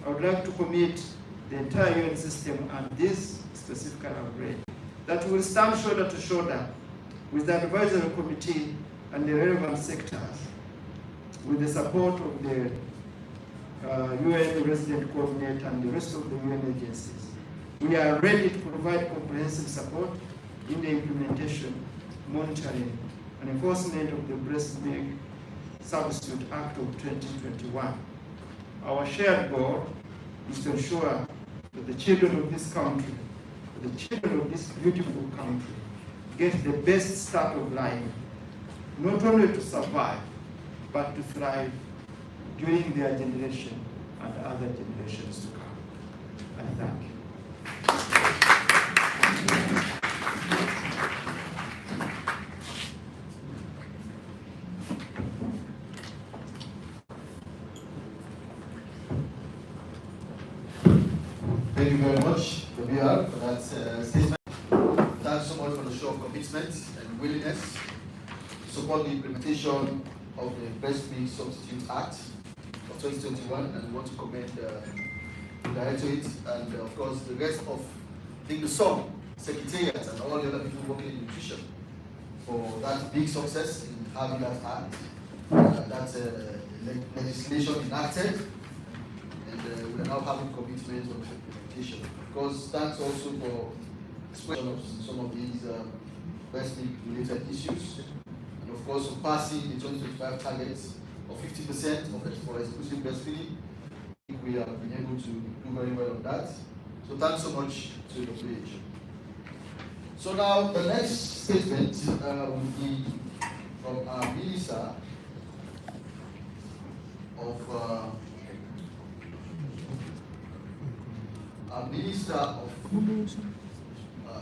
I would like to commit the entire UN system and this specific outbreak that will stand shoulder to shoulder with the advisory committee and the relevant sectors with the support of the UN resident coordinator and the rest of the UN agencies. We are ready to provide comprehensive support in the implementation, monitoring, and enforcement of the Breast Milk Substitute Act of 2021. Our shared goal is to ensure that the children of this country, the children of this beautiful country, get the best start of life, not only to survive, but to thrive during their generation and other generations to come. I thank you. Thank you very much, Gabriel, for that statement. Thanks so much for the show of commitment and willingness to support the implementation of the Breast Milk Substitute Act of 2021, and we want to commend the Directorate and, of course, the rest of the SOM, Secretariat, and all the other people working in nutrition for that big success in having that act, that legislation enacted, and we are now having commitments on implementation. Of course, thanks also for expression of some of these breast milk related issues, and of course for passing the 2025 targets of 50% of it for exclusive breastfeeding. I think we have been able to do very well on that. So thanks so much to the page. So now the next statement will be from our Minister of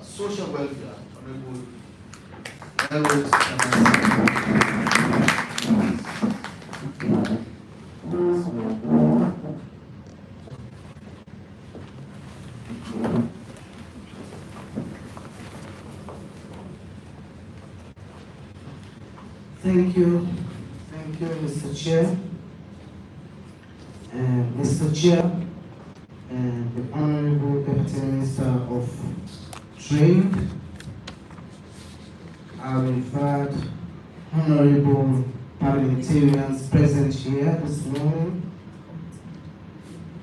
Social Welfare, Honorable Elwood. Thank you, Mr. Chair. Mr. Chair, and the Honorable Deputy Minister of Trade, our referred honorable parliamentarians present here this morning,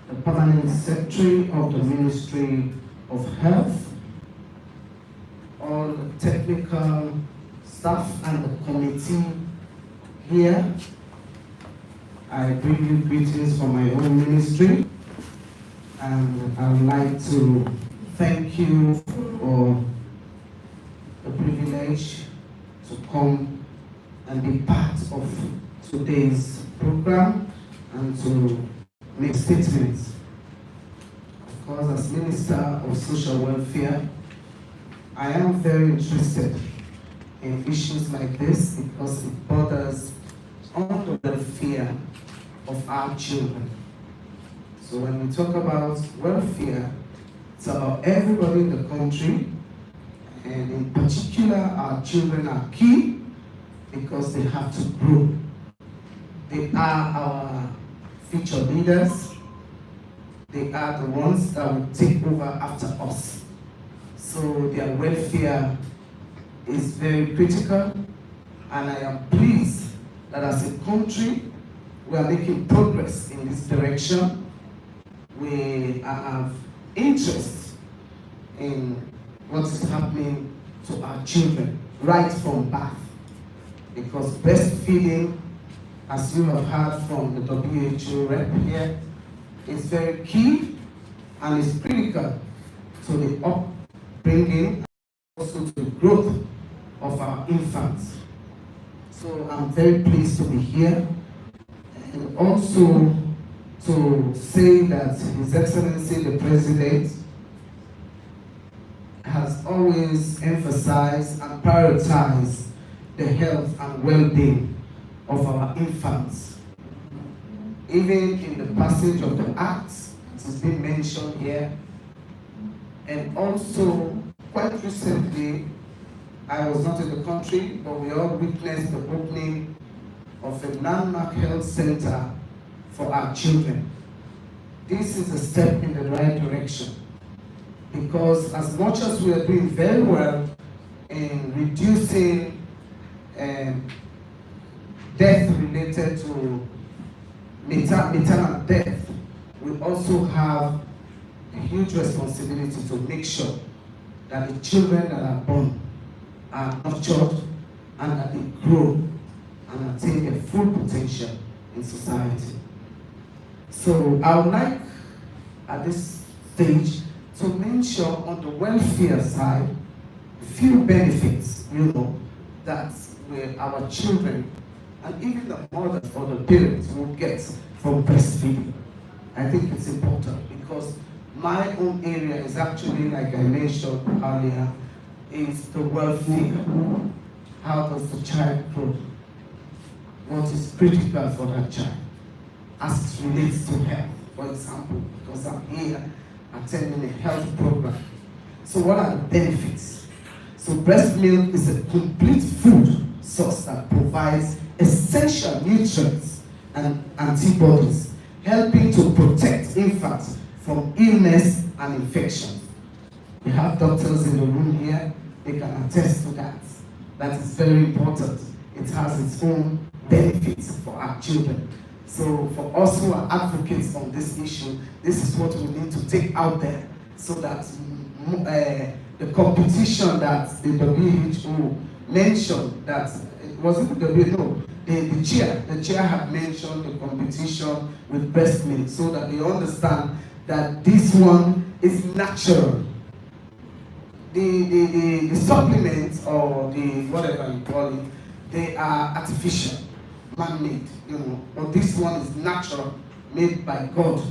the Permanent Secretary of the Ministry of Health, all the technical staff and the committee here. I bring you greetings from my own ministry, and I would like to thank you for the privilege to come and be part of today's program and to make statements. Of course, as Minister of Social Welfare, I am very interested in issues like this because it borders on the welfare of our children. So when we talk about welfare, it's about everybody in the country, and in particular our children are key because they have to grow. They are our future leaders. They are the ones that will take over after us. So their welfare is very critical, and I am pleased that as a country we are making progress in this direction. We have interest in what is happening to our children right from birth, because breastfeeding, as you have heard from the WHO rep here, is very key and is critical to the upbringing and also to the growth of our infants. So I'm very pleased to be here, and also to say that His Excellency the President has always emphasized and prioritized the health and well-being of our infants. Even in the passage of the Act, it has been mentioned here, and also quite recently, I was not in the country, but we all witnessed the opening of a landmark health center for our children. this is a step in the right direction, because as much as we are doing very well in reducing death related to maternal death, we also have a huge responsibility to make sure that the children that are born are nurtured and that they grow and attain their full potential in society. So I would like at this stage to mention on the welfare side a few benefits, that our children and even the mothers or the parents will get from breastfeeding. I think it's important because my own area is actually, like I mentioned earlier, is the welfare. How does the child grow? What is critical for that child as it relates to health, for example, because I'm here attending a health program. So what are the benefits? So breast milk is a complete food source that provides essential nutrients and antibodies, helping to protect infants from illness and infection. We have doctors in the room here, they can attest to that. That is very important. It has its own benefits for our children. So for us who are advocates on this issue, this is what we need to take out there so that the competition that the WHO mentioned, that it wasn't the WHO, no, the chair had mentioned the competition with breast milk so that they understand that this one is natural. The supplements or the whatever you call it, they are artificial, man-made, but this one is natural, made by God.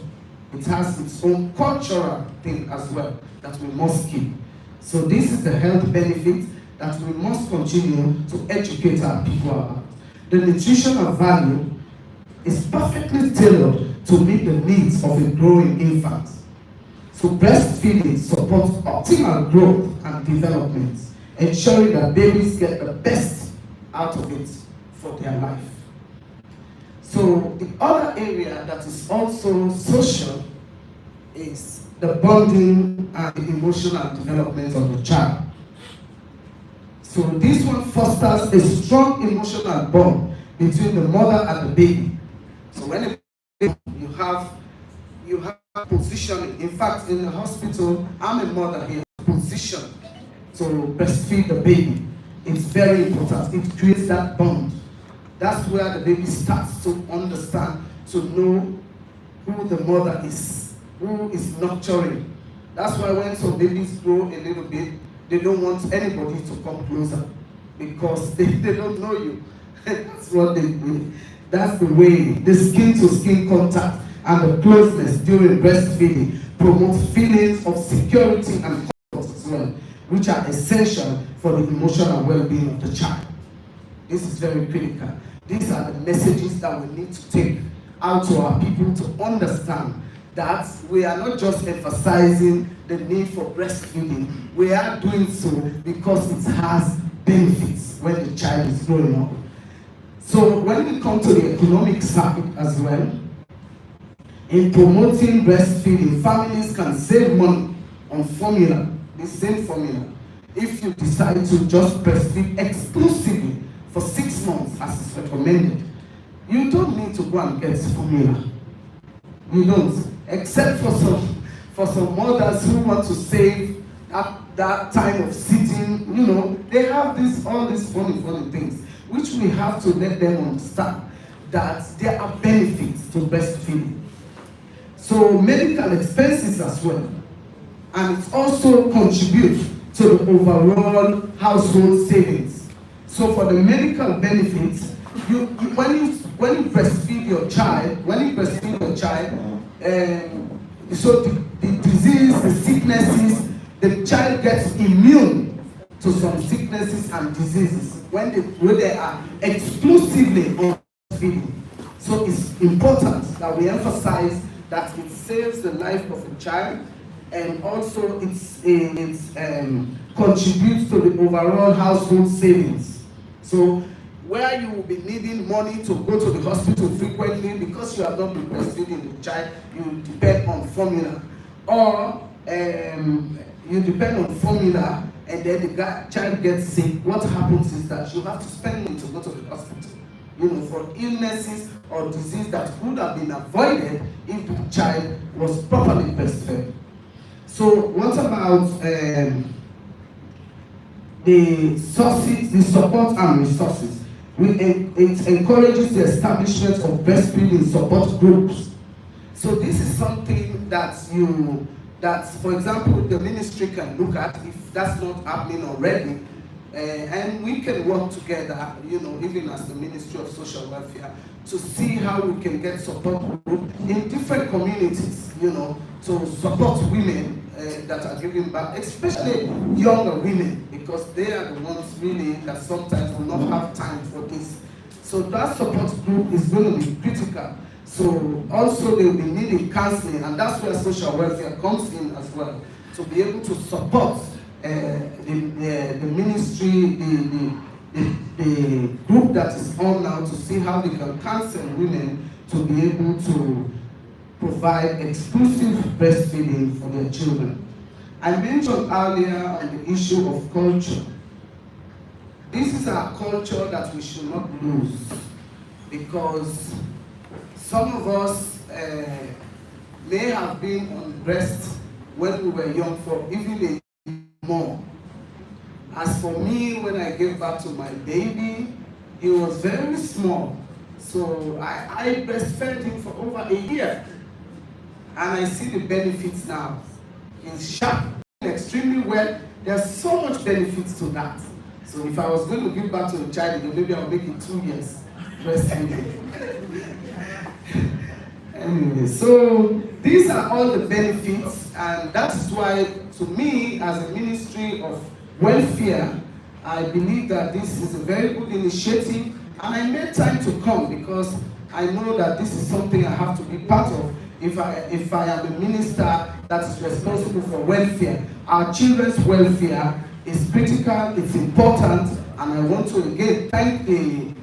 It has its own cultural thing as well that we must keep. So this is the health benefit that we must continue to educate our people about. The nutritional value is perfectly tailored to meet the needs of a growing infant. So breastfeeding supports optimal growth and development, ensuring that babies get the best out of it for their life. So the other area that is also social is the bonding and the emotional development of the child. So this one fosters a strong emotional bond between the mother and the baby. So when you have positioning. In fact, in the hospital, I'm a mother here, positioned to breastfeed the baby. It's very important. It creates that bond. That's where the baby starts to understand, to know who the mother is, who is nurturing. That's why when some babies grow a little bit, they don't want anybody to come closer because they don't know you. That's what they do. That's the way. The skin-to-skin contact and the closeness during breastfeeding promotes feelings of security and comfort as well, which are essential for the emotional well-being of the child. This is very critical. These are the messages that we need to take out to our people to understand that we are not just emphasizing the need for breastfeeding. We are doing so because it has benefits when the child is growing up. So when we come to the economic side as well, in promoting breastfeeding, families can save money on formula, the same formula, if you decide to just breastfeed exclusively for 6 months as is recommended. You don't need to go and get formula. You don't, except for some mothers who want to save that time of sitting. They have all these funny things, which we have to let them understand that there are benefits to breastfeeding. So medical expenses as well, and it also contributes to the overall household savings. So for the medical benefits, when you breastfeed your child, so the disease, the sicknesses, the child gets immune to some sicknesses and diseases when they are exclusively on breastfeeding. So it's important that we emphasize that it saves the life of a child, and also it contributes to the overall household savings. So where you will be needing money to go to the hospital frequently because you have not been breastfeeding the child, you depend on formula. Or you depend on formula and then the child gets sick. What happens is that you have to spend money to go to the hospital, you know, for illnesses or disease that could have been avoided if the child was properly breastfed. So what about the sources, the support and resources? It encourages the establishment of breastfeeding support groups. So this is something that for example, the ministry can look at if that's not happening already, and we can work together, you know, even as the Ministry of Social Welfare, to see how we can get support groups in different communities, you know, to support women that are giving back, especially younger women, because they are the ones really that sometimes do not have time for this. So that support group is going to be critical. So also they will be needing counseling, and that's where social welfare comes in as well, to be able to support the ministry, the group that is on now, to see how they can counsel women to be able to provide exclusive breastfeeding for their children. I mentioned earlier on the issue of culture. This is our culture that we should not lose, because some of us may have been on breast when we were young for even a more. As for me, when I gave birth to my baby, he was very small. So I breastfed him for over a year. And I see the benefits now. He's sharp, extremely well. There's so much benefits to that. So if I was going to give birth to a child, then maybe I'll make it 2 years breastfeeding. Anyway, so these are all the benefits, and that is why, to me, as a Ministry of Welfare, I believe that this is a very good initiative, and I made time to come because I know that this is something I have to be part of if I am a minister that is responsible for welfare. Our children's welfare is critical, it's important, and I want to again thank the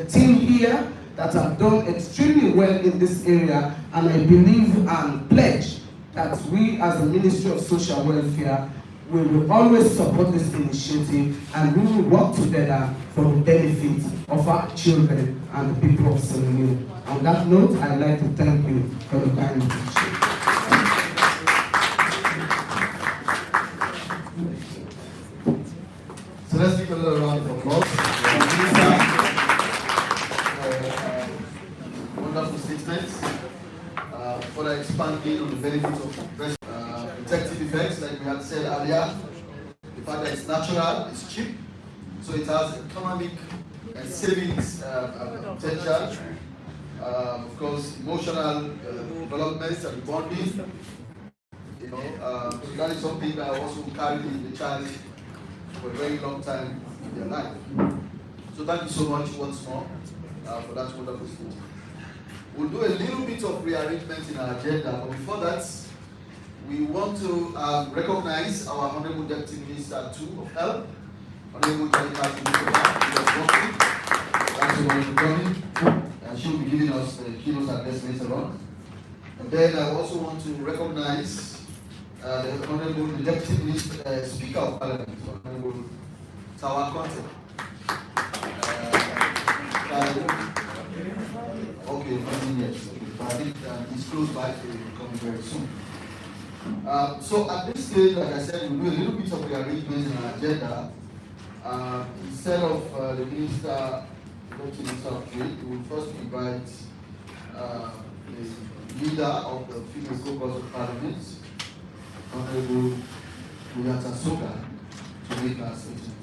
team here that have done extremely well in this area, and I believe and pledge that we as the Ministry of Social Welfare will always support this initiative, and we will work together for the benefit of our children and the people of Senegal. On that note, I'd like to thank you for the kind attention. So let's give a little round of applause. Wonderful statements. Further expanding on the benefits of breast protective effects, like we had said earlier. The fact that it's natural, it's cheap, so it has economic and savings potential. Of course, emotional developments and bonding. You know, so that is something that also carry the child for a very long time in their life. So thank you so much once more for that wonderful speech. We'll do a little bit of rearrangement in our agenda, but before that, we want to recognize our Honorable Deputy Minister too of Health, Honorable Jennifer. Thank you so much for coming. And she will be giving us the keynote address later on. And then I also want to recognize the Honorable Deputy Minister, Speaker of Parliament, Honorable Tawa Conte. Okay, 15 years. I think he's close by to coming very soon. So at this stage, like I said, we'll do a little bit of rearrangement in our agenda. Instead of the Minister of Trade, we will first invite the leader of the Female Caucus of Parliament, Honorable Uyata Soka, to make our statement.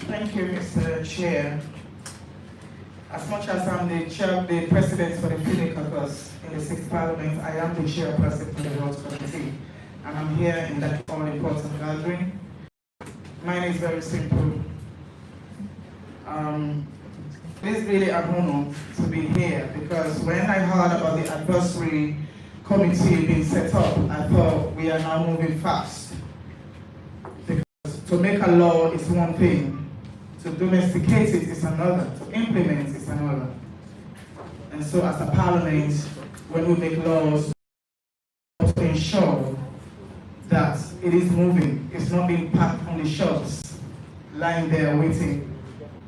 Thank you, Mr. Chair. As much as I'm the president for the Female Caucus in the 6th Parliament, I am the chairperson for the Health Committee, and I'm here in that all-important gathering. Mine is very simple. It is really an honor to be here because when I heard about the advisory committee being set up, I thought we are now moving fast. Because to make a law is one thing, to domesticate it is another, to implement it is another. And so as a parliament, when we make laws, to ensure that it is moving, it's not being packed on the shelves, lying there waiting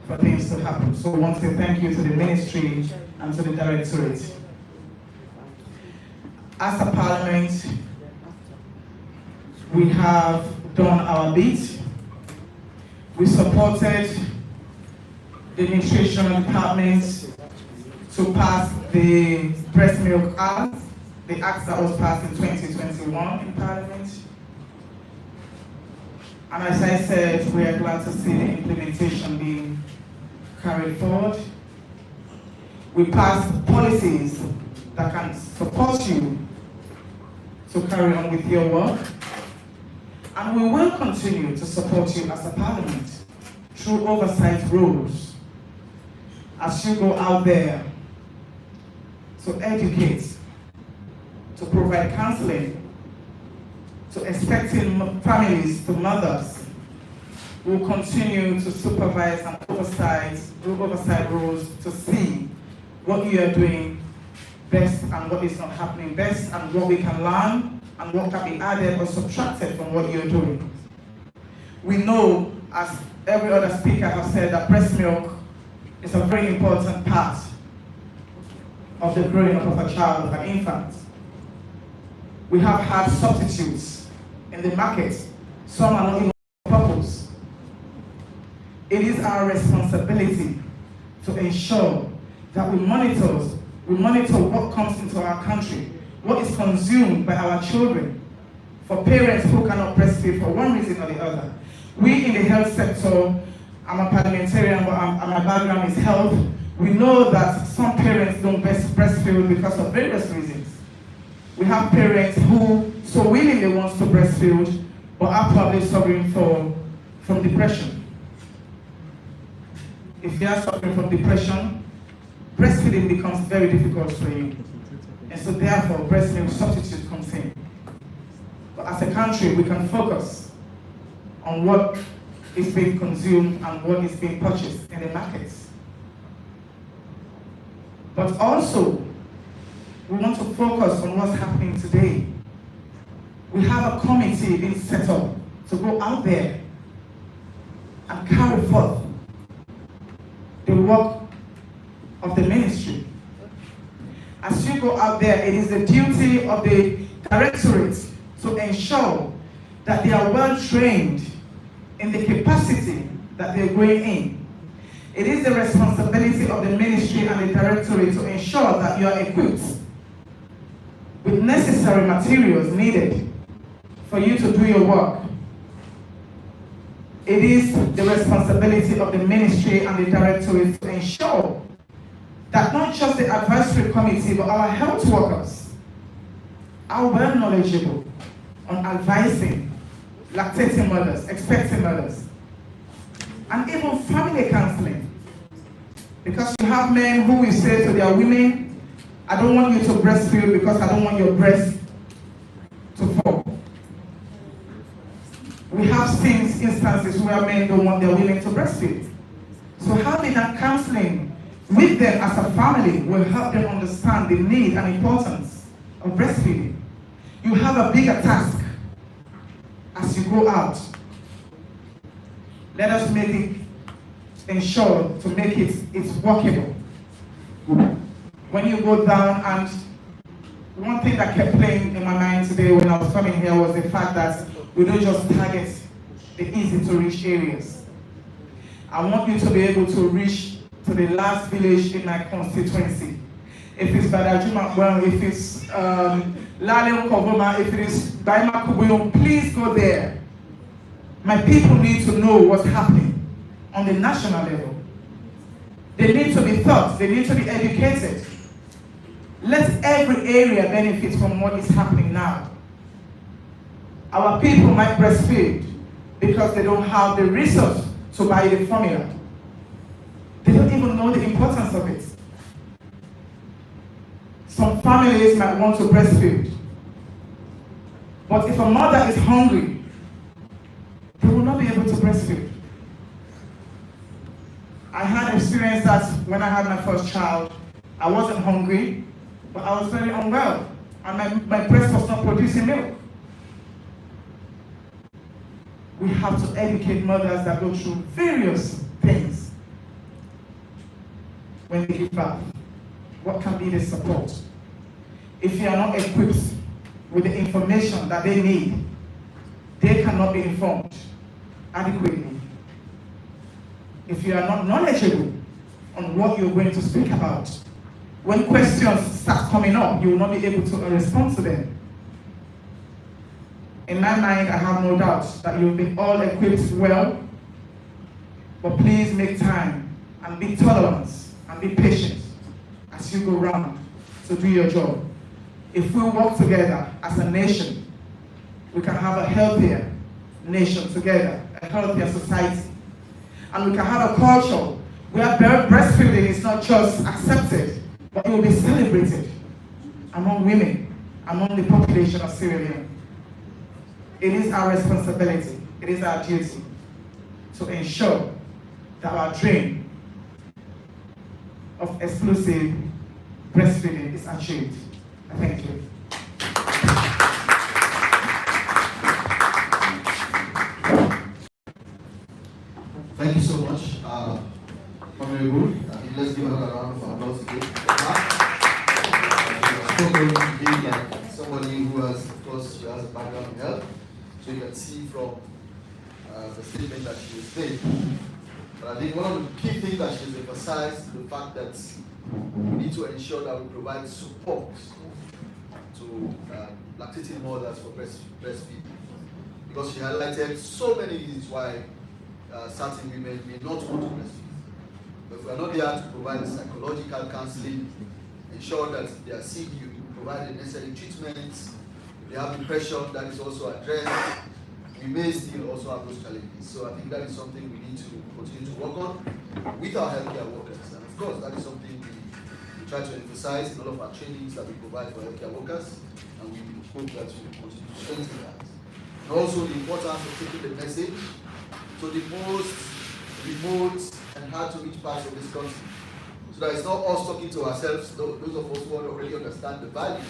for things to happen. So I want to thank you to the ministry and to the directorate. As a parliament, we have done our bit. We supported the nutrition department to pass the Breast Milk Act, the act that was passed in 2021 in Parliament. And as I said, we are glad to see the implementation being carried forward. We passed policies that can support you to carry on with your work. And we will continue to support you as a parliament through oversight roles as you go out there to educate, to provide counseling, to expecting families, to mothers. We will continue to supervise and do oversight roles to see what you are doing best and what is not happening best and what we can learn and what can be added or subtracted from what you're doing. We know, as every other speaker has said, that breast milk is a very important part of the growing up of a child, of an infant. We have had substitutes in the market. Some are not even purpose. It is our responsibility to ensure that we monitor what comes into our country, what is consumed by our children, for parents who cannot breastfeed for one reason or the other. We in the health sector, I'm a parliamentarian, but my background is health. We know that some parents don't breastfeed because of various reasons. We have parents who so willingly want to breastfeed, but are probably suffering from depression. If you are suffering from depression, breastfeeding becomes very difficult for you. And so therefore, breast milk substitute comes in. But as a country, we can focus on what is being consumed and what is being purchased in the markets. But also, we want to focus on what's happening today. We have a committee being set up to go out there and carry forth the work of the ministry. As you go out there, it is the duty of the directorate to ensure that they are well trained in the capacity that they're going in. It is the responsibility of the ministry and the directorate to ensure that you are equipped with necessary materials needed for you to do your work. It is the responsibility of the ministry and the directorate to ensure that not just the advisory committee, but our health workers are well knowledgeable on advising lactating mothers, expecting mothers, and even family counseling. Because you have men who will say to their women, I don't want you to breastfeed because I don't want your breast to fall. We have seen instances where men don't want their women to breastfeed. So having that counseling with them as a family will help them understand the need and importance of breastfeeding. You have a bigger task as you go out. Let us make it, ensure to make it's workable. When you go down, and one thing that kept playing in my mind today when I was coming here was the fact that we don't just target the easy to reach areas. I want you to be able to reach to the last village in my constituency. If it's Badajuma, well, if it's Lale Kovoma, if it is Baima Kubuyon, please go there. My people need to know what's happening on the national level. They need to be taught, they need to be educated. Let every area benefit from what is happening now. Our people might breastfeed because they don't have the resource to buy the formula. They don't even know know the importance of it. Some families might want to breastfeed, but if a mother is hungry, they will not be able to breastfeed. I had experience that when I had my first child, I wasn't hungry, but I was very unwell, and my breast was not producing milk. We have to educate mothers that go through various things when they give birth. What can be the support? If you are not equipped with the information that they need, they cannot be informed adequately. If you are not knowledgeable on what you're going to speak about, when questions start coming up, you will not be able to respond to them. In my mind, I have no doubt that you'll be all equipped well, but please make time and be tolerant and be patient as you go around to do your job. If we work together as a nation, we can have a healthier nation together, a healthier society. And we can have a culture where breastfeeding is not just accepted, but it will be celebrated among women, among the population of Sierra Leone. It is our responsibility, it is our duty to ensure that our dream of exclusive breastfeeding is achieved. Thank you. Thank you so much, Honorable. Let's give another round of applause again. Spoken like somebody who has, of course, she has a background in health, so you can see from the statement that she has made. But I think one of the key things that she's emphasized is the fact that we need to ensure that we provide support to lactating mothers for breastfeeding, because she highlighted so many reasons why certain women may not want to breastfeed. But if we are not there to provide psychological counseling, ensure that they are sick, you provide the necessary treatments. If they have depression, that is also addressed. We may still also have those challenges. So I think that is something we need to continue to work on with our healthcare workers. And of course, that is something we try to emphasize in all of our trainings that we provide for healthcare workers, and we hope that we will continue to strengthen that. And also the importance of taking the message to the most remote and hard to reach parts of this country. So that it's not us talking to ourselves, those of us who already understand the value,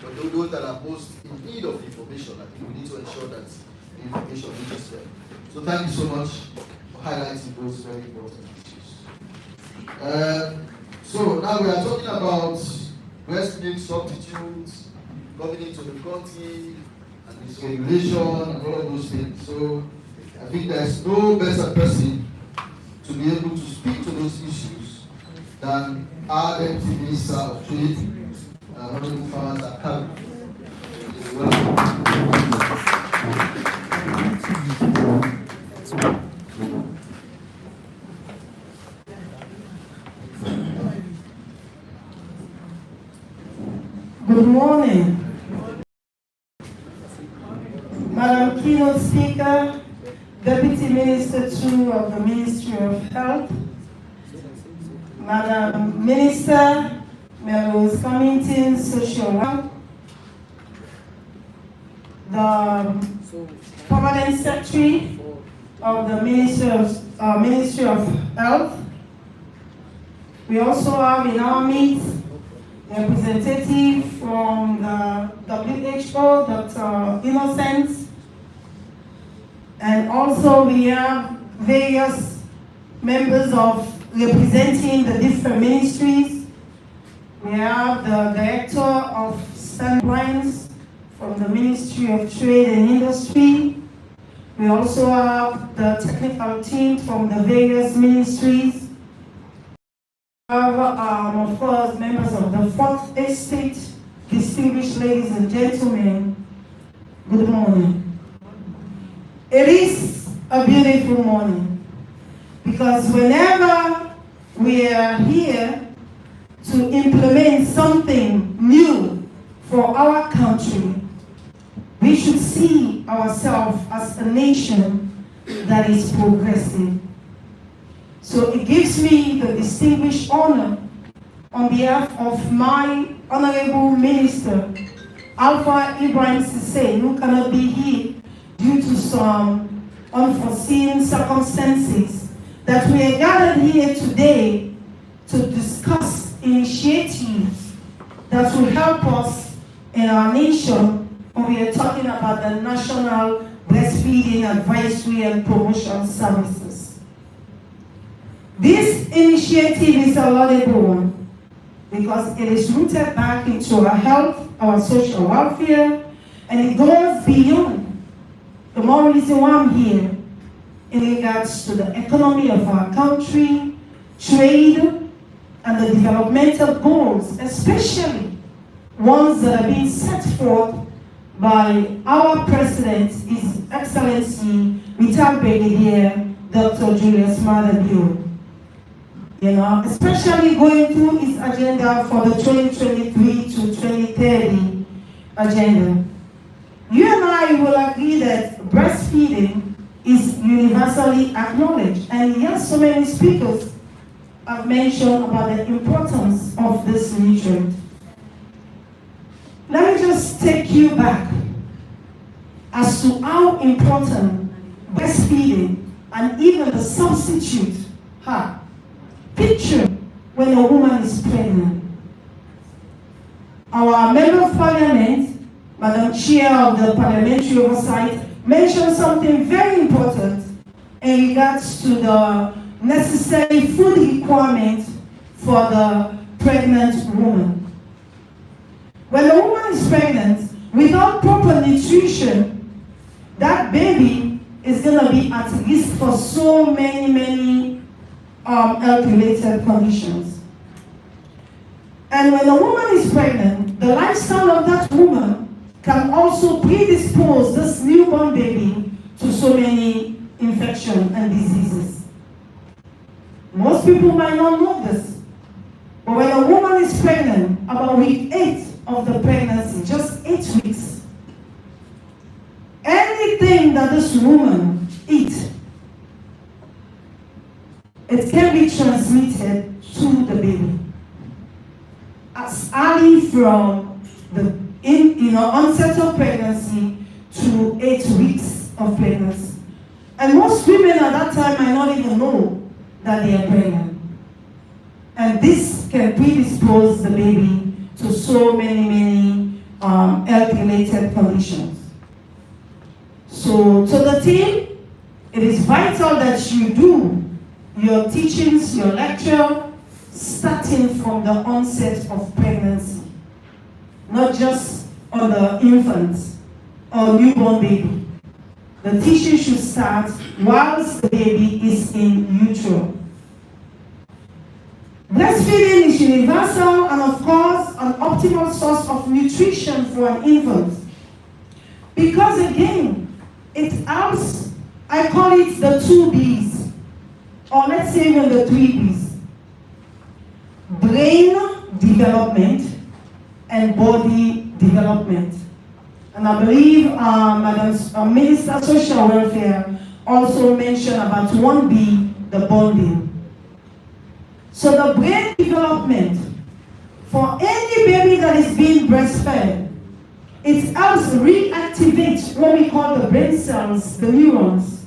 but those that are most in need of information. I think we need to ensure that the information reaches them. So thank you so much for highlighting those very important issues. So now we are talking about breast milk substitutes, coming into the country, and its regulation, and all of those things. So I think there's no better person to be able to speak to those issues than our Deputy Minister of Trade, Honorable Farmers Akabi. Good morning. Madam Keynote Speaker, Deputy Minister 2 of the Ministry of Health, Madam Minister, Melrose Cummington, Social Work, the Permanent Secretary of the Ministry of Health. We also have in our meet a representative from the WHO, Dr. Innocent, and also we have various members of representing the different ministries. We have the Director of Standards from the Ministry of Trade and Industry. We also have the technical team from the various ministries. We have, of course, members of the Fourth Estate, distinguished ladies and gentlemen, good morning. It is a beautiful morning because whenever we are here to implement something new for our country, we should see ourselves as a nation that is progressive. So it gives me the distinguished honor on behalf of my Honorable Minister, Alpha Ibrahim Sise, who cannot be here due to some unforeseen circumstances, that we are gathered here today to discuss initiatives that will help us in our nation when we are talking about the National Breastfeeding Advisory and Promotion Services. This initiative is a laudable one because it is rooted back into our health, our social welfare, and it goes beyond. The more reason why I'm here in regards to the economy of our country, trade, and the developmental goals, especially ones that are being set forth by our President, His Excellency, Retired Brigadier Dr. Julius Maada. Especially going through his agenda for the 2023 to 2030 agenda. You and I will agree that breastfeeding is universally acknowledged, and yes, so many speakers have mentioned about the importance of this nutrient. Let me just take you back as to how important breastfeeding and even the substitute are. Picture when a woman is pregnant. Our Member of Parliament, Madam Chair of the Parliamentary Oversight, mentioned something very important in regards to the necessary food requirement for the pregnant woman. When a woman is pregnant, without proper nutrition, that baby is going to be at risk for so many health-related conditions. And when a woman is pregnant, the lifestyle of that woman can also predispose this newborn baby to so many infections and diseases. Most people might not know this, but when a woman is pregnant, about week 8 of the pregnancy, just 8 weeks, anything that this woman eats, it can be transmitted to the baby as early from the onset of pregnancy to 8 weeks of pregnancy. And most women at that time might not even know that they are pregnant. And this can predispose the baby to so many health-related conditions. So to the team, it is vital that you do your teachings, your lecture, starting from the onset of pregnancy, not just on the infant or newborn baby. The teaching should start whilst the baby is in utero. Breastfeeding is universal and, of course, an optimal source of nutrition for an infant. Because, again, it helps, I call it the 2 B's. Or let's say even the 3 B's. Brain development and body development. And I believe Madam Minister of Social Welfare also mentioned about 1B, the bonding. So the brain development, for any baby that is being breastfed, it helps reactivate what we call the brain cells, the neurons,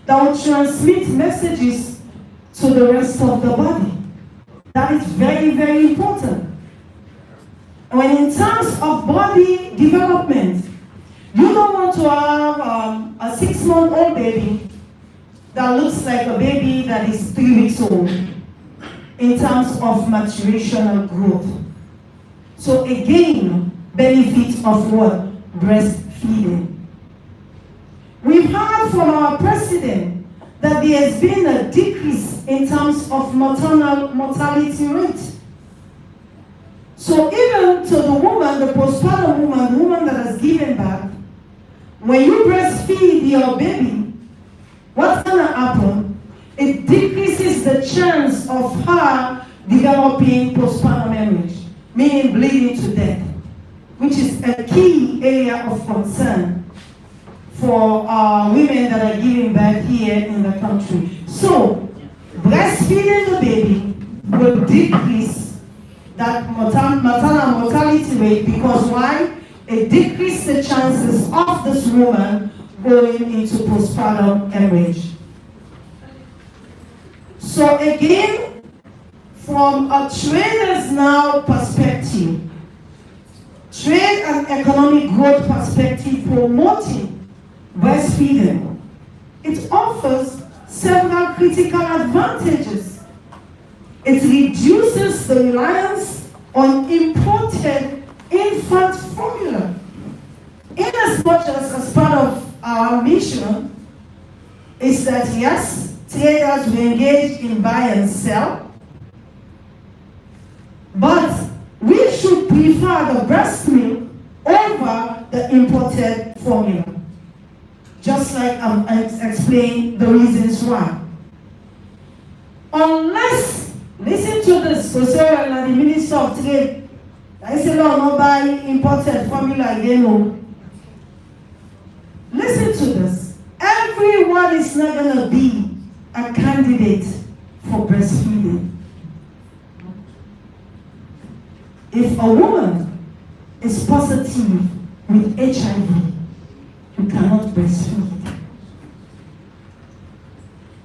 that will transmit messages to the rest of the body. That is very important. And when in terms of body development, you don't want to have a 6-month-old baby that looks like a baby that is 3 weeks old in terms of maturation and growth. So again, benefit of what? Breastfeeding. We've heard from our president that there has been a decrease in terms of maternal mortality rate. So even to the woman, the postpartum woman, the woman that has given birth, when you breastfeed your baby, what's going to happen? It decreases the chance of her developing postpartum hemorrhage, meaning bleeding to death, which is a key area of concern for women that are giving birth here in the country. So, breastfeeding the baby will decrease that maternal mortality rate, because why? It decreases the chances of this woman going into postpartum hemorrhage. So again, from a traders now perspective, trade and economic growth perspective, promoting breastfeeding, it offers several critical advantages. It reduces the reliance on imported infant formula. Inasmuch as part of our mission is that yes, traders will engage in buy and sell, but we should prefer the breast milk over the imported formula. Just like I've explained the reasons why. Unless, listen to this, so the Minister of Trade, I say no, no buy imported formula again. No. Listen to this. Everyone is not going to be a candidate for breastfeeding. If a woman is positive with HIV, you cannot breastfeed.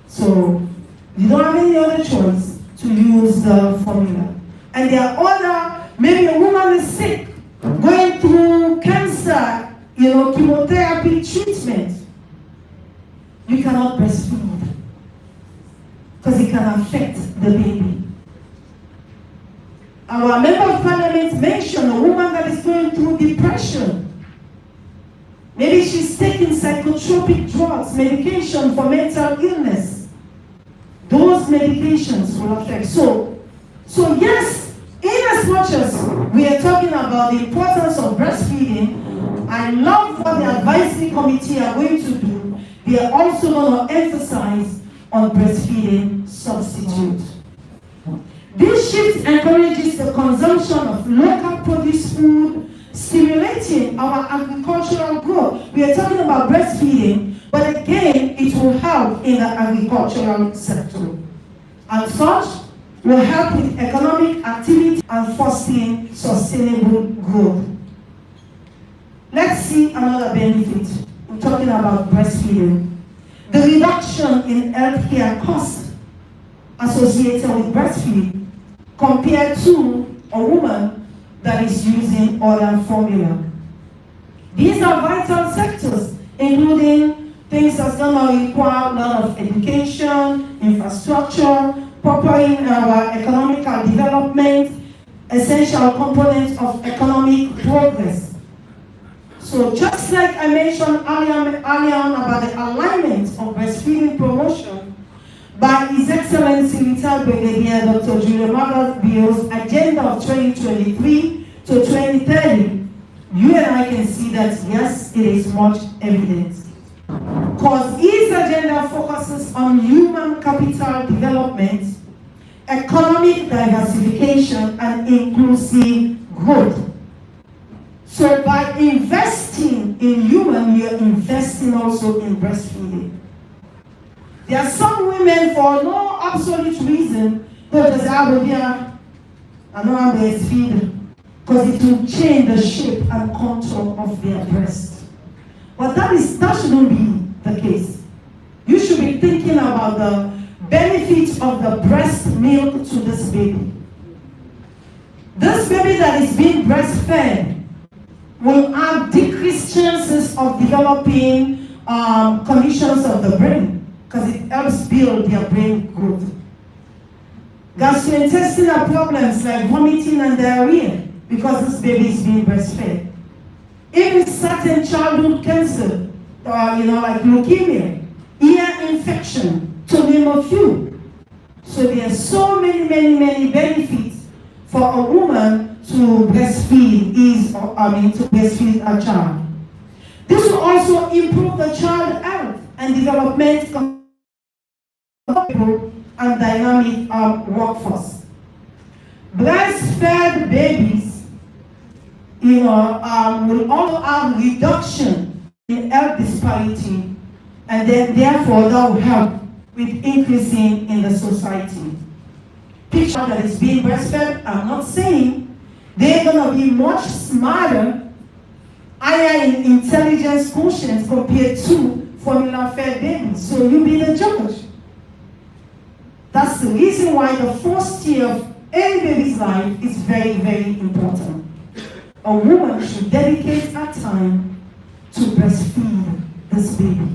So you don't have any other choice to use the formula. And there are other, maybe a woman is sick, going through cancer, chemotherapy treatment. You cannot breastfeed because it can affect the baby. Our member of parliament mentioned a woman that is going through depression. Maybe she's taking psychotropic drugs, medication for mental illness. Those medications will affect. So yes, in as much as we are talking about the importance of breastfeeding, I love what the advisory committee are going to do. They are also going to emphasize on breastfeeding substitute. This shift encourages the consumption of local produce food, stimulating our agricultural growth. We are talking about breastfeeding, but again, it will help in the agricultural sector. And such will help with economic activity and fostering sustainable growth. Let's see another benefit. We're talking about breastfeeding. The reduction in healthcare costs associated with breastfeeding compared to a woman that is using other formula. These are vital sectors, including things that's going to require a lot of education, infrastructure, propelling our economical development, essential components of economic progress. So just like I mentioned earlier on about the alignment of breastfeeding promotion by His Excellency retired Brigadier Dr. Julia Margaret-Bill's agenda of 2023 to 2030, you and I can see that yes, it is much evident. Because his agenda focuses on human capital development, economic diversification, and inclusive growth. So by investing in human, we are investing also in breastfeeding. There are some women, for no absolute reason, they just I don't breastfeed, because it will change the shape and contour of their breast. But that shouldn't be the case. You should be thinking about the benefit of the breast milk to this baby. This baby that is being breastfed will have decreased chances of developing conditions of the brain, because it helps build their brain growth. Gastrointestinal problems like vomiting and diarrhea, because this baby is being breastfed. Even certain childhood cancer, like leukemia, ear infection, to name a few. So there are so many benefits for a woman to breastfeed to breastfeed a child. This will also improve the child health and development and dynamic workforce. Breastfed babies will also have reduction in health disparity, and then therefore that will help with increasing in the society. People that is being breastfed, I'm not saying they're gonna be much smarter, higher in intelligence quotient compared to formula-fed babies. So you be the judge. That's the reason why the first year of any baby's life is very, very important. A woman should dedicate her time to breastfeed this baby.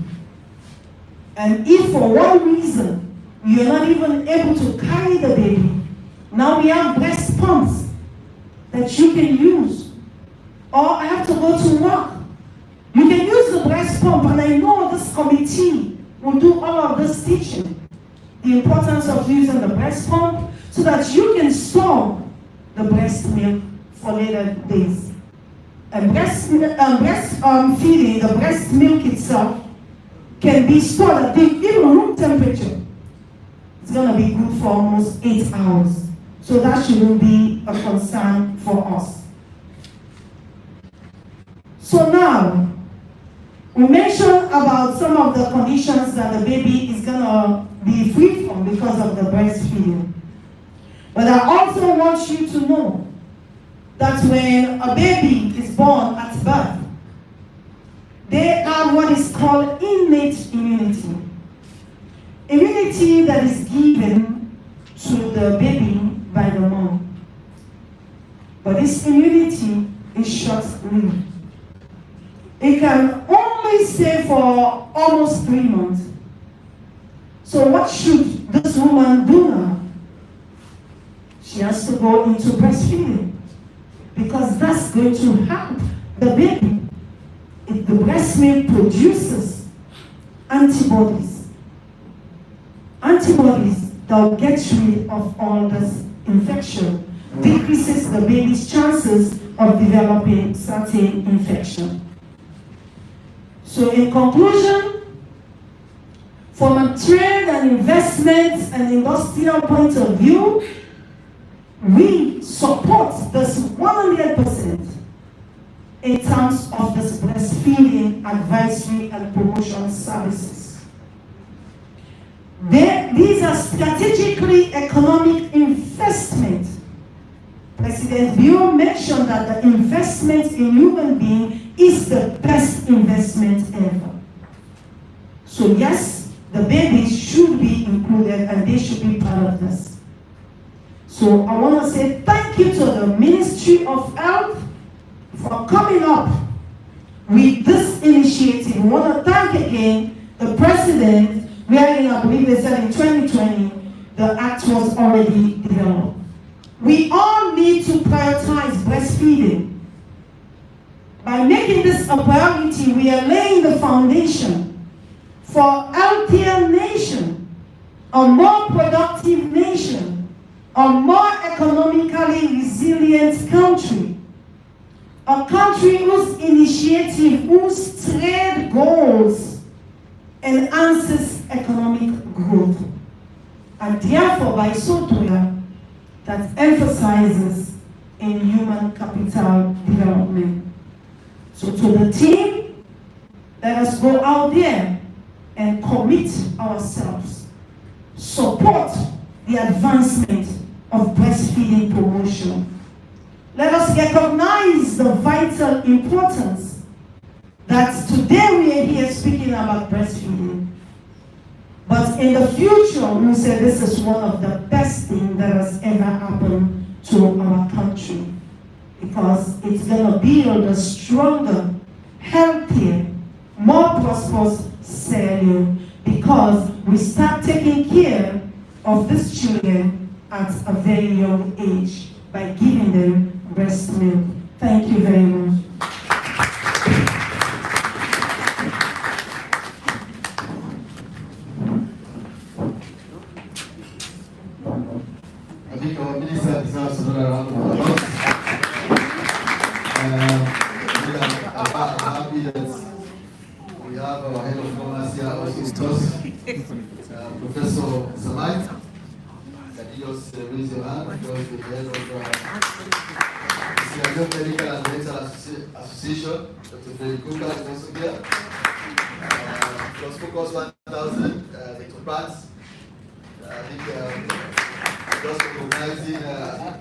And if for one reason you're not even able to carry the baby, now we have breast pumps that you can use. Or I have to go to work. You can use the breast pump, and I know this committee will do all of this teaching. The importance of using the breast pump so that you can store the breast milk for later days. And feeding, the breast milk itself can be stored at even room temperature. It's going to be good for almost 8 hours. So that shouldn't be a concern for us. So now, we mentioned about some of the conditions that the baby is going to be free from because of the breastfeeding. But I also want you to know that when a baby is born at birth, they have what is called innate immunity. Immunity that is given to the baby by the mom. But this immunity is short-lived. It can only stay for almost 3 months. So what should this woman do now? She has to go into breastfeeding, because that's going to help the baby. If the breast milk produces antibodies that will get rid of all this infection, decreases the baby's chances of developing certain infection. So in conclusion, from a trade and investment and industrial point of view, we support this 100% in terms of this breastfeeding advisory and promotion services. These are strategically economic investment. President Bio mentioned that the investment in human being is the best investment ever. So yes, the babies should be included and they should be part of this. So I want to say thank you to the Ministry of Health for coming up with this initiative. We want to thank again the President, wherein I believe they said in 2020, the act was already developed. We all need to prioritize breastfeeding. By making this a priority, we are laying the foundation for a healthier nation, a more productive nation, a more economically resilient country, a country whose initiative, whose trade goals enhances economic growth, and therefore by so doing, that emphasizes in human capital development. So to the team, let us go out there and commit ourselves, support the advancement of breastfeeding promotion. Let us recognize the vital importance that today we are here speaking about breastfeeding. But in the future, we say this is one of the best things that has ever happened to our country, because it's going to build a stronger, healthier, more prosperous Sierra, because we start taking care of these children at a very young age by giving them breast milk. Thank you very much. I think our minister deserves another round of applause. I'm happy that we have our head of commerce here also with us, Professor Samai. Can you just raise your hand, because the head of the Medical and Dental Association, Dr. Freddy Kuka, is also here. Plus Focus 1000, Dr. Prats, I think just recognizing the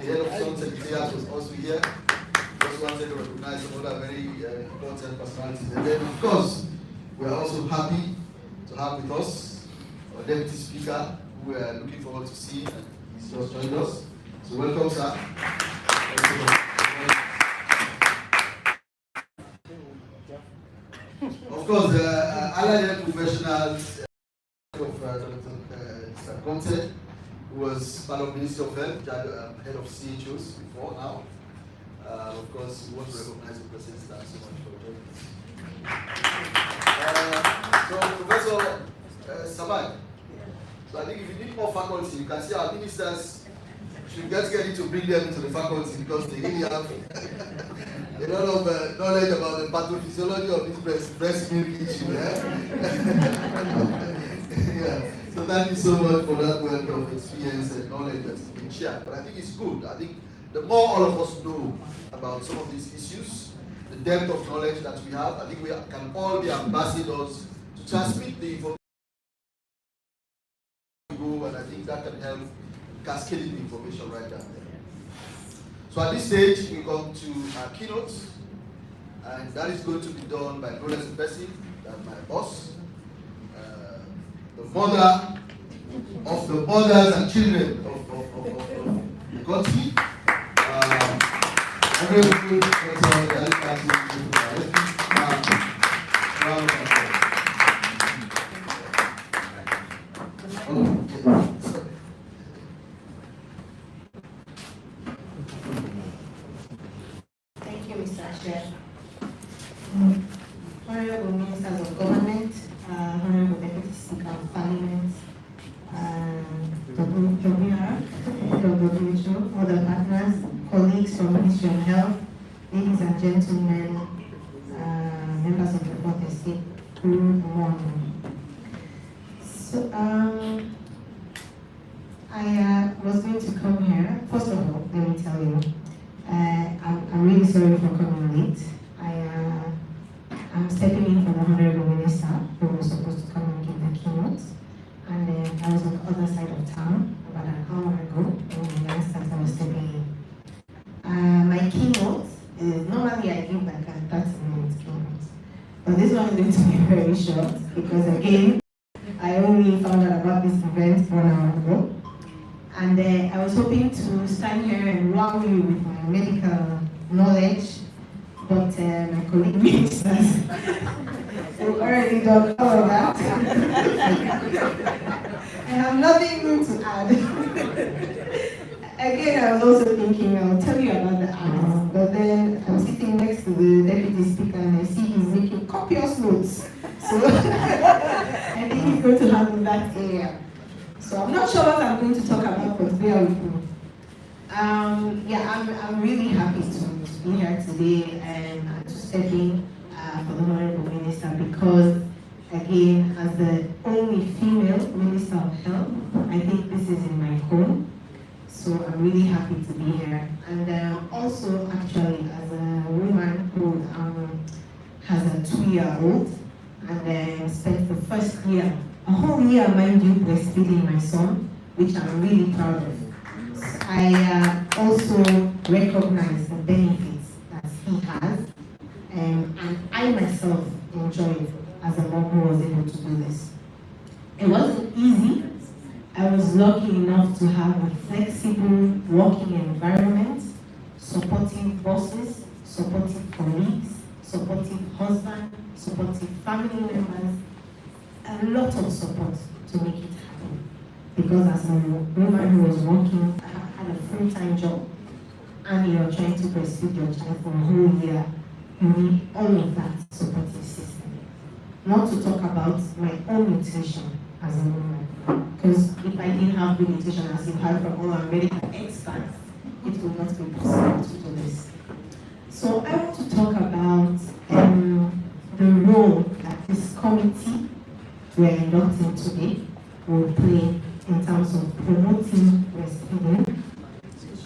head of Sun Secretariat was also here. Just wanted to recognize some other very important personalities. And then, of course, we are also happy to have with us our Deputy Speaker, who we are looking forward to seeing, and he's just joined us. So welcome, sir. Of course, allied professionals of Dr. Conte, who was part of Ministry of Health, head of CHOs before now. Of course, we want to recognize the President so much for joining us. So, Professor Sabai, so I think if you need more faculty, you can see our ministers should get ready to bring them into the faculty because they really have a lot of knowledge about the pathophysiology of this breast milk issue. Yeah. So thank you so much for that wealth of experience and knowledge that's been shared. But I think it's good. I think the more all of us know about some of these issues, the depth of knowledge that we have, I think we can all be ambassadors to transmit the information. And I think that can help cascading the information right down there. So at this stage, we come to our keynote, and that is going to be done by no less a person than my boss, the mother of the mothers and children of the country. Thank you, Mr. Chair. Honorable Ministers of Government, Honorable Deputy Speaker of Parliament, Dr. WHO, other partners, colleagues from Ministry of Health, ladies and gentlemen, members of the Fourth Estate, good morning. So, I was going to come here. First of all, let me tell you, I'm really sorry for coming late. I'm stepping in for the Honorable Minister, who was supposed to come and give the keynote. And I was on the other side of town about an hour ago when the announced that I was stepping in. My keynote is, normally I give like a 30-minute keynote. But this one is going to be very short because again, I only found out about this event 1 hour ago. And I was hoping to stand here and wow you with my medical knowledge, but my colleague ministers have already done all of that. I have nothing new to add. Again, I was also thinking I'll tell you about the ads, but then I'm sitting next to the Deputy Speaker and I see he's making copious notes. So I think he's going to handle that area. So I'm not sure what I'm going to talk about, but bear with me. I'm really happy to be here today and to step in for the Honorable Minister because, again, as the only female Minister of Health, I think this is in my home. So I'm really happy to be here. And also, actually, as a woman who has a 2-year-old and spent the first year, a whole year, mind you, breastfeeding my son, which I'm really proud of. I also recognize the benefits that he has, and I myself enjoy it as a mom who was able to do this. It wasn't easy. I was lucky enough to have a flexible working environment, supportive bosses, supportive colleagues, supportive husband, supportive family members, a lot of support to make it happen. Because as a woman who was working, I had a full-time job, and you're trying to breastfeed your child for a whole year, you need all of that supportive system. Not to talk about my own nutrition as a woman. Because if I didn't have good nutrition, as you heard from all our medical experts, it would not be possible to do this. So I want to talk about the role that this committee we're inducting today will play in terms of promoting breastfeeding,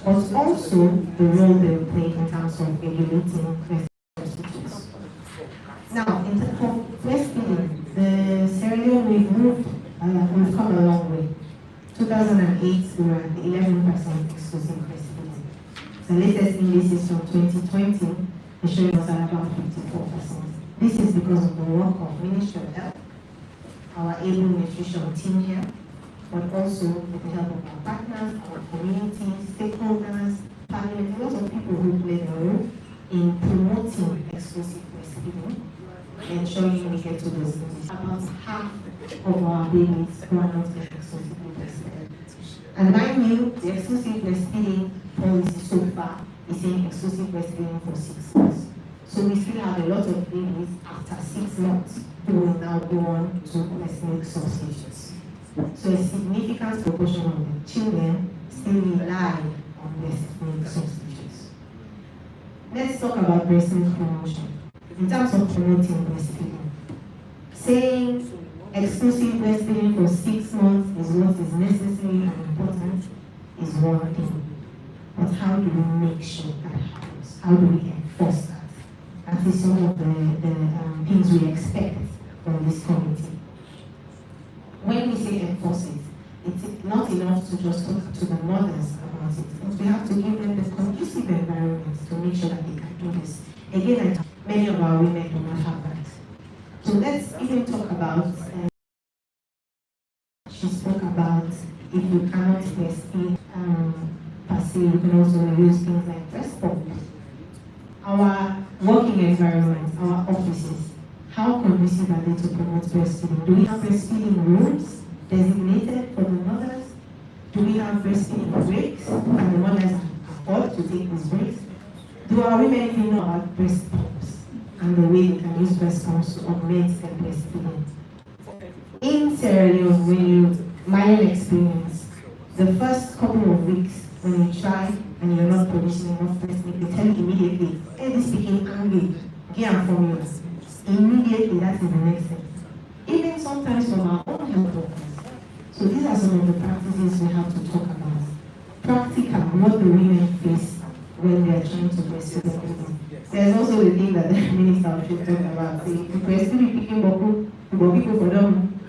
but also the role they will play in terms of regulating breastfeeding. Now, in terms of breastfeeding, the Sierra Leone we've come a long way. 2008, we were at 11% exclusive breastfeeding. The latest indices from 2020 is showing us at about 54%. This is because of the work of Ministry of Health, our able nutrition team here, but also with the help of our partners, our community, stakeholders, parliament, lots of people who play a role in promoting exclusive breastfeeding and ensuring we get to those things. About half of our babies who are not getting exclusively breastfed. And mind you, the exclusive breastfeeding policy so far is saying exclusive breastfeeding for 6 months. So we still have a lot of babies after 6 months who will now go on to breast milk substitutes. So a significant proportion of the children still rely on breast milk substitutes. Let's talk about breast milk promotion. In terms of promoting breastfeeding, saying exclusive breastfeeding for 6 months is what is necessary and important is one thing. But how do we make sure that happens? How do we enforce that? That is some of the things we expect from this committee. When we say enforce it, it's not enough to just talk to the mothers about it. But we have to give them the conducive environment to make sure that they can do this. Again, many of our women do not have that. So let's even talk about, she spoke about if you cannot breastfeed per se, you can also use things like breast pumps. Our working environment, our offices, how conducive are they to promote breastfeeding? Do we have breastfeeding rooms designated for the mothers? Do we have breastfeeding breaks? Can the mothers afford to take these breaks? Do our women even know about breast pumps and the way they can use breast pumps to augment their breastfeeding? In Sierra Leone, my own experience, the first couple of weeks when you try and you're not producing enough breast milk, they tell you immediately, hey, this became angry, get on formula. Immediately, that is the next thing. Even sometimes from our own health workers. So these are some of the practices we have to talk about. Practical, what the women face when they are trying to breastfeed their babies. There's also the thing that the minister should talk about. Say, breastfeeding picking people for them.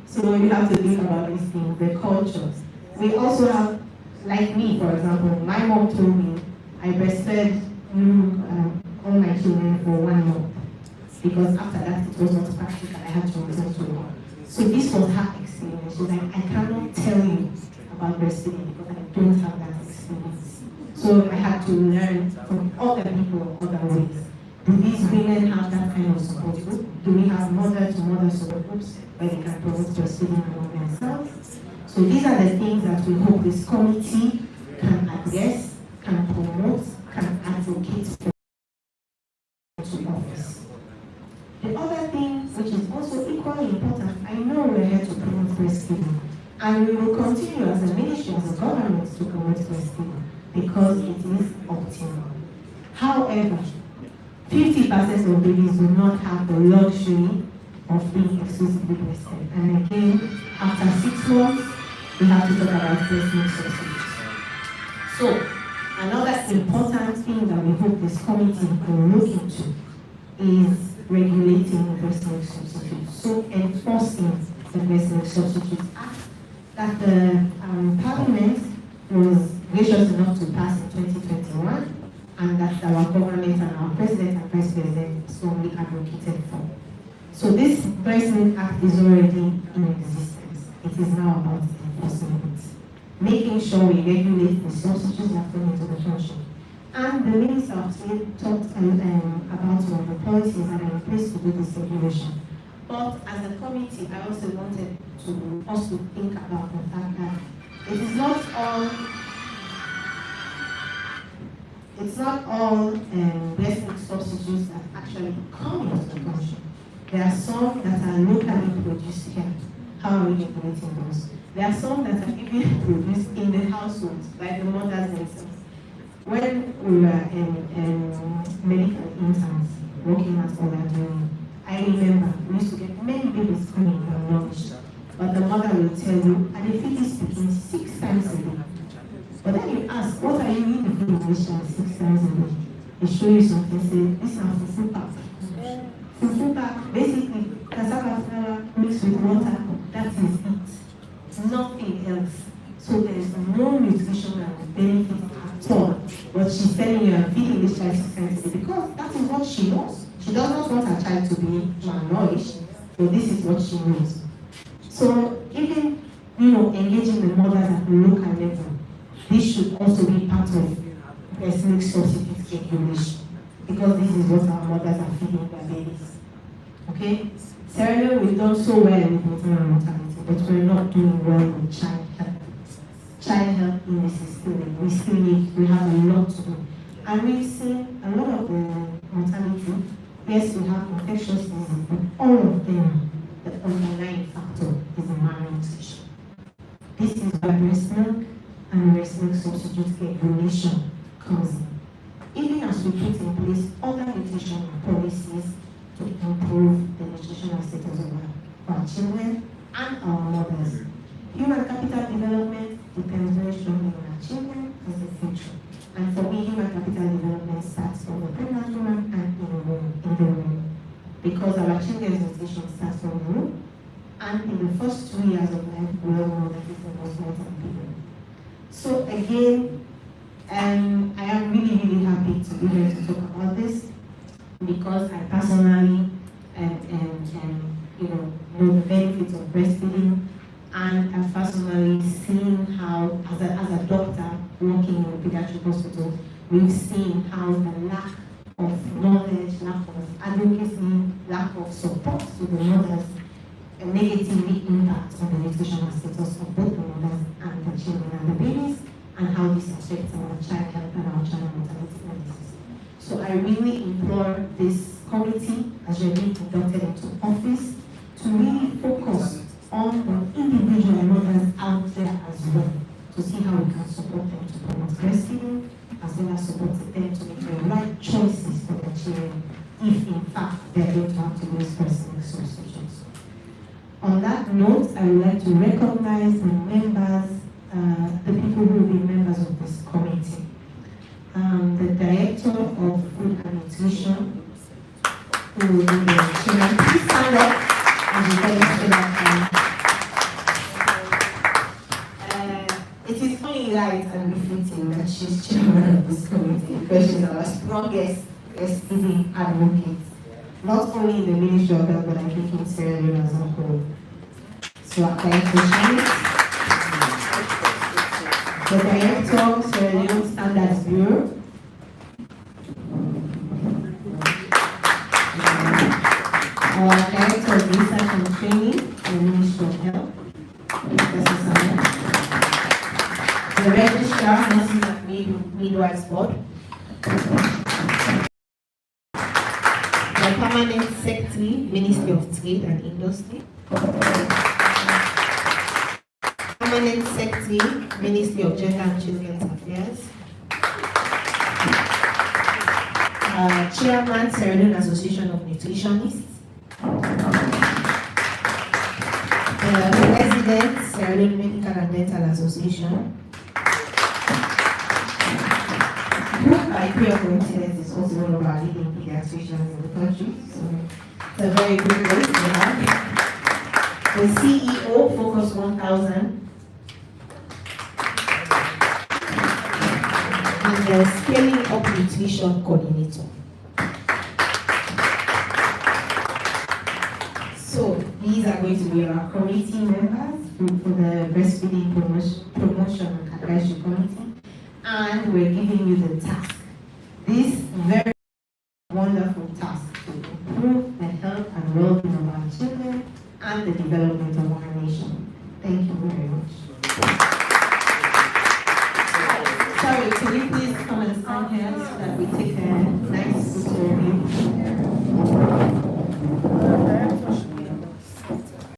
So we have to think about these things, the culture. We also have, like me, for example, my mom told me I breastfed all my children for 1 month. Because after that, it was not practical. I had to return to work. So this was her experience. She was like, I cannot tell you about breastfeeding because I don't have that experience. So I had to learn from other people other ways. Do these women have that kind of support group? Do we have mother-to-mother support groups where they can promote breastfeeding among themselves? So these are the things that we hope this committee can address, can promote, can advocate for to office. The other thing, which is also equally important, I know we're here to promote breastfeeding, and we will continue as a ministry, as a government, to promote breastfeeding because it is optimal. However, 50% of babies do not have the luxury of being exclusively breastfed. And again, after 6 months, we have to talk about breast milk substitutes. So, another important thing that we hope this committee will look into is regulating breast milk substitutes. So enforcing the Breast Milk Substitutes Act that the Parliament was gracious enough to pass in 2021 and that our government and our President and Vice President strongly advocated for. So this Breast Milk Act is already in existence. It is now about enforcement, making sure we regulate the substitutes that come into the country. And the minister talked about some of the policies that are in place to do this regulation. But as a committee, I also wanted to also think about the fact that it is not all breast milk substitutes that actually come into the country. There are some that are locally produced here. How are we regulating those? There are some that are even produced in the households, like the mothers themselves. When we were in medical interns working at Oladuni, I remember we used to get many babies coming from lunch, but the mother will tell you, and they feed this speaking 6 times a day. But then you ask, what are you eating for the 6 times a day? They show you something, say, this is fufu pack. Fufu pack, basically, cassava flour mixed with water, that is it. Nothing else. nutritional benefits at all. But she's telling you, I'm feeding this child 6 times a day because that is what she knows. She does not want her child to be malnourished, but this is what she knows. So even, engaging the mothers at the local level, this should also be part of breast milk substitute regulation, because this is what our mothers are feeding their babies. Okay? Sarah, we've done so well with maternal mortality, but we're not doing well with child health. Child health indices we have a lot to do. And we've seen a lot of the mortality. Yes, we have infectious diseases, but all of them, the underlying factor is malnutrition. This is why breast milk and breast milk substitute regulation comes in. Even as we put in place other nutritional policies to improve the nutritional status of our children and our mothers. Human capital development depends very strongly on our children as the future. And for me, human capital development starts from the pregnant woman and in the womb. Because our children's nutrition starts from the womb, and in the first 2 years of life, we all know that it's the most important period. So again, I am really, really happy to be here to talk about this, because I personally know the benefits of breastfeeding, and I've personally seen how, as a doctor working in a pediatric hospital, we've seen how the lack of knowledge, lack of advocacy, lack of support to the mothers negatively impacts on the nutritional status of both the mothers and the children and the babies, and how this affects our child health and our child mortality indices. So I really implore this committee, as you're being inducted into office, to really focus on the individual mothers out there as well, to see how we can support them to promote breastfeeding, as well as support them to make the right choices for their children, if in fact they're going to have to use breast milk substitutes. On that note, I would like to recognize the members, the people who will be members of this committee. The Director of Food and Nutrition, who will be the chairman. Please stand up and be very it is only right and befitting that she's chairman of this committee, because she's our strongest breastfeeding advocate, not only in the Ministry of Health, but I think in Sierra Leone as a whole. So I thank the Director of Sierra Leone Standards Bureau, our Director of Research and Training in the Ministry of Health, the Registrar, Nurses and Midwives Board, the Permanent Secretary, Ministry of Trade and Industry, Permanent Secretary, Ministry of Gender and Children's Affairs, Chairman, Sierra Leone Association of Nutritionists, the President, Sierra Leone Medical and Dental Association, who by pure coincidence is also one of our leading pediatricians in the country, so it's a very good place to have. The CEO, Focus 1000, and the Scaling Up Nutrition Coordinator. So these are going to be our committee members for the Breastfeeding Promotion and Advisory Committee, and we're giving you the task, this very wonderful task, to improve the health and well-being of our children and the development of our nation. Thank you very much. Sorry, could you please come and stand here so that we take a nice photo of you?